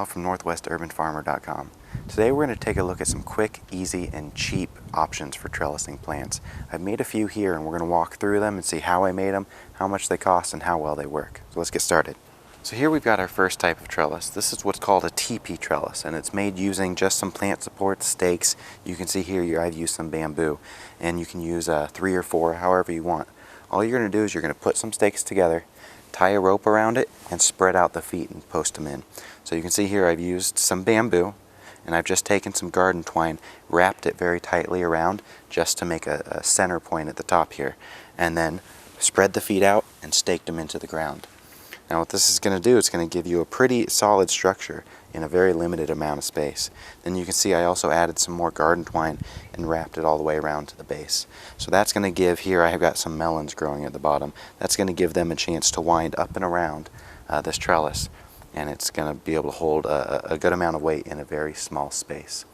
Kyle from northwesturbanfarmer.com. Today we're going to take a look at some quick, easy, and cheap options for trellising plants. I've made a few here and we're going to walk through them and see how I made them, how much they cost, and how well they work. So let's get started. So here we've got our first type of trellis. This is what's called a teepee trellis, and it's made using just some plant support stakes. You can see here I've used some bamboo, and you can use 3 or 4, however you want. All you're going to do is you're going to put some stakes together, tie a rope around it, and spread out the feet and post them in. So you can see here I've used some bamboo, and I've just taken some garden twine, wrapped it very tightly around just to make a center point at the top here, and then spread the feet out and staked them into the ground. Now what this is going to do, it's going to give you a pretty solid structure in a very limited amount of space. Then you can see I also added some more garden twine and wrapped it all the way around to the base. So that's going to give, here I have got some melons growing at the bottom, that's going to give them a chance to wind up and around this trellis, and it's going to be able to hold a good amount of weight in a very small space.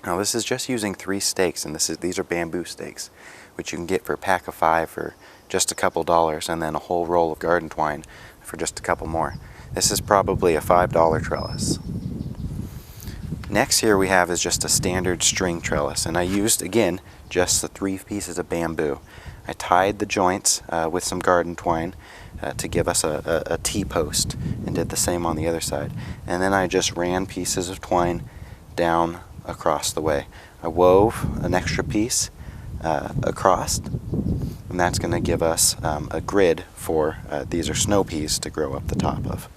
Now this is just using 3 stakes, and these are bamboo stakes, which you can get for a pack of 5 for just a couple dollars, and then a whole roll of garden twine for just a couple more. This is probably a $5 trellis. Next here we have is just a standard string trellis, and I used, again, just the 3 pieces of bamboo. I tied the joints with some garden twine to give us a T-post, and did the same on the other side. And then I just ran pieces of twine down across the way. I wove an extra piece across, and that's going to give us a grid for these are snow peas to grow up the top of.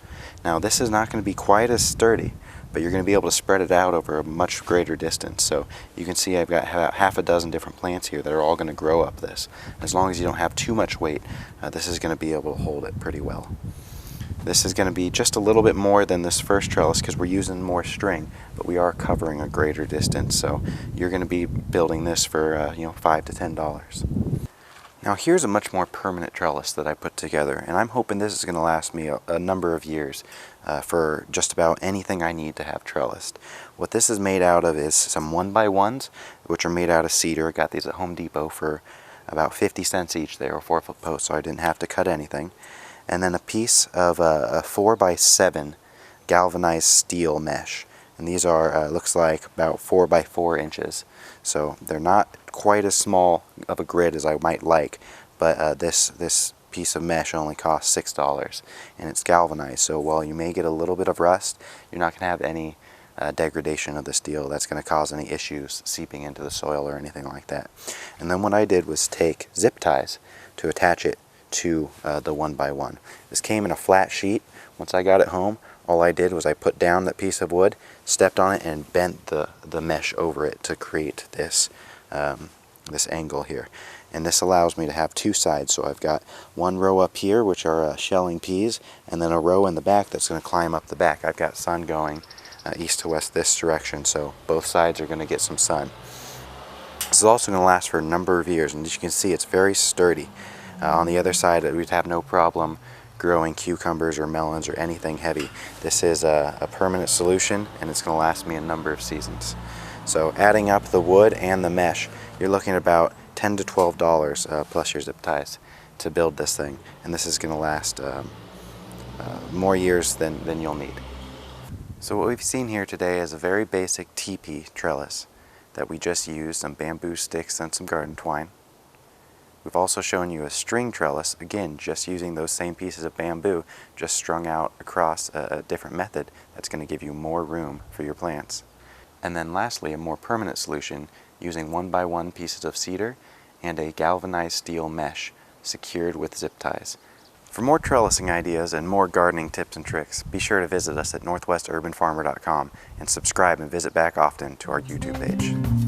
Now this is not going to be quite as sturdy, but you're going to be able to spread it out over a much greater distance. So you can see I've got half a dozen different plants here that are all going to grow up this. As long as you don't have too much weight, this is going to be able to hold it pretty well. This is going to be just a little bit more than this first trellis because we're using more string, but we are covering a greater distance. So you're going to be building this for $5 to $10. Now here's a much more permanent trellis that I put together, and I'm hoping this is going to last me a number of years for just about anything I need to have trellised. What this is made out of is some 1x1s, which are made out of cedar. I got these at Home Depot for about 50 cents each. They were 4-foot posts, so I didn't have to cut anything. And then a piece of a 4x7 galvanized steel mesh. And these are, looks like about 4x4 inches. So they're not quite as small of a grid as I might like, but this piece of mesh only costs $6, and it's galvanized. So while you may get a little bit of rust, you're not going to have any degradation of the steel that's going to cause any issues seeping into the soil or anything like that. And then what I did was take zip ties to attach it to the 1x1. This came in a flat sheet. Once I got it home, all I did was I put down that piece of wood, stepped on it, and bent the mesh over it to create this this angle here. And this allows me to have 2 sides. So I've got one row up here, which are shelling peas, and then a row in the back that's going to climb up the back. I've got sun going east to west this direction, so both sides are going to get some sun. This is also going to last for a number of years, and as you can see, it's very sturdy. On the other side, we'd have no problem growing cucumbers or melons or anything heavy. This is a permanent solution, and it's going to last me a number of seasons. So adding up the wood and the mesh, you're looking at about $10 to $12 plus your zip ties to build this thing, and this is going to last more years than you'll need. So what we've seen here today is a very basic teepee trellis that we just used some bamboo sticks and some garden twine. We've also shown you a string trellis, again just using those same pieces of bamboo, just strung out across a different method that's going to give you more room for your plants. And then lastly, a more permanent solution using 1x1 pieces of cedar and a galvanized steel mesh secured with zip ties. For more trellising ideas and more gardening tips and tricks, be sure to visit us at northwesturbanfarmer.com and subscribe and visit back often to our YouTube page.